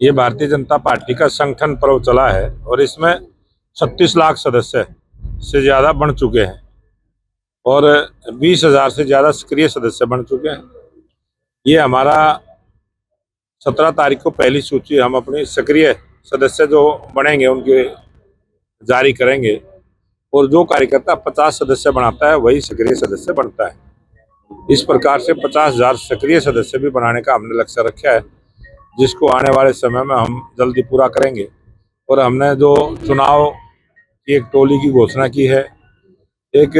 ये भारतीय जनता पार्टी का संगठन पर्व चला है और इसमें 36 लाख सदस्य से ज़्यादा बढ़ चुके हैं और 20,000 से ज़्यादा सक्रिय सदस्य बन चुके हैं। ये हमारा 17 तारीख को पहली सूची हम अपनी सक्रिय सदस्य जो बनेंगे उनके जारी करेंगे और जो कार्यकर्ता 50 सदस्य बनाता है वही सक्रिय सदस्य बनता है। इस प्रकार से 50,000 सक्रिय सदस्य भी बनाने का हमने लक्ष्य रखा है, जिसको आने वाले समय में हम जल्दी पूरा करेंगे। और हमने जो चुनाव की एक टोली की घोषणा की है, एक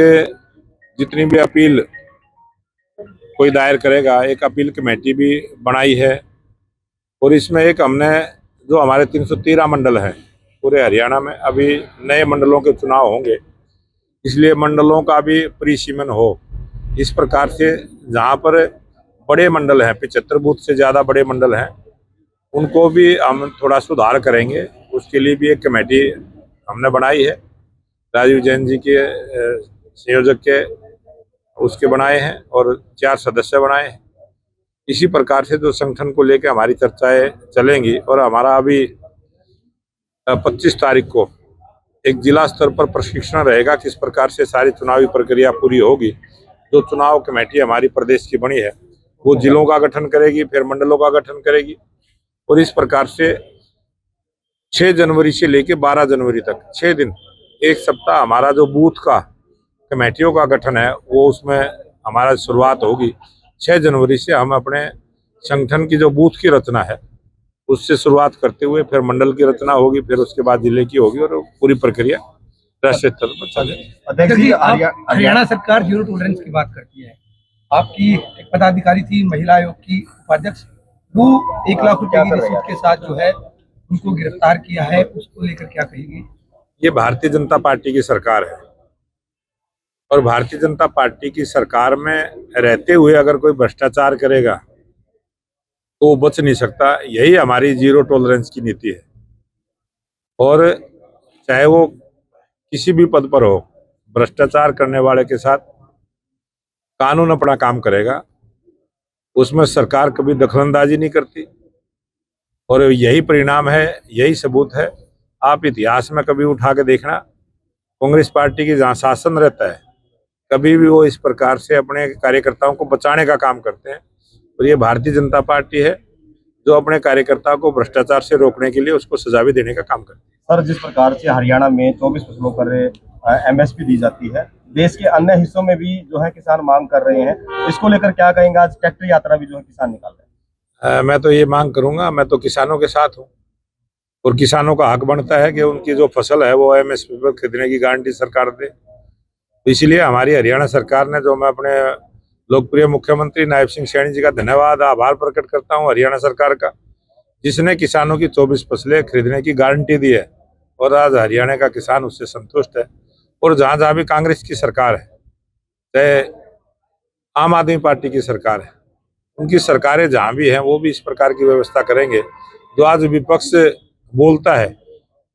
जितनी भी अपील कोई दायर करेगा एक अपील कमेटी भी बनाई है और इसमें एक हमने जो हमारे 313 मंडल हैं पूरे हरियाणा में, अभी नए मंडलों के चुनाव होंगे इसलिए मंडलों का भी परिसीमन हो। इस प्रकार से जहाँ पर बड़े मंडल हैं, 75 बूथ से ज़्यादा बड़े मंडल हैं, उनको भी हम थोड़ा सुधार करेंगे। उसके लिए भी एक कमेटी हमने बनाई है, राजीव जैन जी के संयोजक के उसके बनाए हैं और 4 सदस्य बनाए हैं। इसी प्रकार से जो संगठन को लेकर हमारी चर्चाएं चलेंगी और हमारा अभी 25 तारीख को एक जिला स्तर पर प्रशिक्षण रहेगा, किस प्रकार से सारी चुनावी प्रक्रिया पूरी होगी। जो चुनाव कमेटी हमारी प्रदेश की बनी है वो जिलों का गठन करेगी, फिर मंडलों का गठन करेगी और इस प्रकार से 6 जनवरी से लेकर 12 जनवरी तक 6 दिन, एक सप्ताह हमारा जो बूथ का कमेटियों का गठन है वो उसमें हमारा शुरुआत होगी। 6 जनवरी से हम अपने संगठन की जो बूथ की रचना है उससे शुरुआत करते हुए फिर मंडल की रचना होगी, फिर उसके बाद जिले की होगी और पूरी प्रक्रिया राष्ट्रीय स्तर पर चलेगी। अध्यक्ष जी, हरियाणा सरकार जीरो टॉलरेंस की बात करती है। आपकी एक पदाधिकारी थी महिला आयोग की उपाध्यक्ष, वो 1 लाख रुपए की रिश्वत के साथ जो है उनको गिरफ्तार किया है, उसको लेकर क्या कहेंगे? ये भारतीय जनता पार्टी की सरकार है और भारतीय जनता पार्टी की सरकार में रहते हुए अगर कोई भ्रष्टाचार करेगा तो वो बच नहीं सकता। यही हमारी जीरो टॉलरेंस की नीति है और चाहे वो किसी भी पद पर हो, भ्रष्टाचार करने वाले के साथ कानून अपना काम करेगा, उसमें सरकार कभी दखलंदाजी नहीं करती और यही परिणाम है, यही सबूत है। आप इतिहास में कभी उठा के देखना, कांग्रेस पार्टी की जहाँ शासन रहता है कभी भी वो इस प्रकार से अपने कार्यकर्ताओं को बचाने का काम करते हैं और ये भारतीय जनता पार्टी है जो अपने कार्यकर्ताओं को भ्रष्टाचार से रोकने के लिए उसको सजा भी देने का काम करती है। सर, जिस प्रकार से हरियाणा में 24 फसलों पर एमएसपी दी जाती है, देश के अन्य हिस्सों में भी जो है किसान मांग कर रहे हैं, इसको लेकर क्या कहेंगे? आज ट्रैक्टर यात्रा भी जो है किसान निकाल रहे हैं। मैं तो ये मांग करूंगा, मैं तो किसानों के साथ हूँ और किसानों का हक बनता है कि उनकी जो फसल है वो एमएसपी पर खरीदने की गारंटी सरकार दे। तो इसीलिए हमारी हरियाणा सरकार ने, जो मैं अपने लोकप्रिय मुख्यमंत्री नायब सिंह सैनी जी का धन्यवाद आभार प्रकट करता हूं हरियाणा सरकार का, जिसने किसानों की 24 फसलें खरीदने की गारंटी दी है और आज हरियाणा का किसान उससे संतुष्ट है। और जहां जहां भी कांग्रेस की सरकार है, चाहे आम आदमी पार्टी की सरकार है, उनकी सरकारें जहां भी हैं वो भी इस प्रकार की व्यवस्था करेंगे। जो आज विपक्ष बोलता है,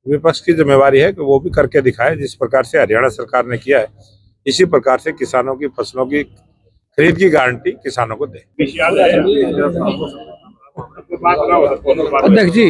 विपक्ष की जिम्मेवारी है कि वो भी करके दिखाए। जिस प्रकार से हरियाणा सरकार ने किया है, इसी प्रकार से किसानों की फसलों की खरीद की गारंटी किसानों को दे। अध्यक्ष जी,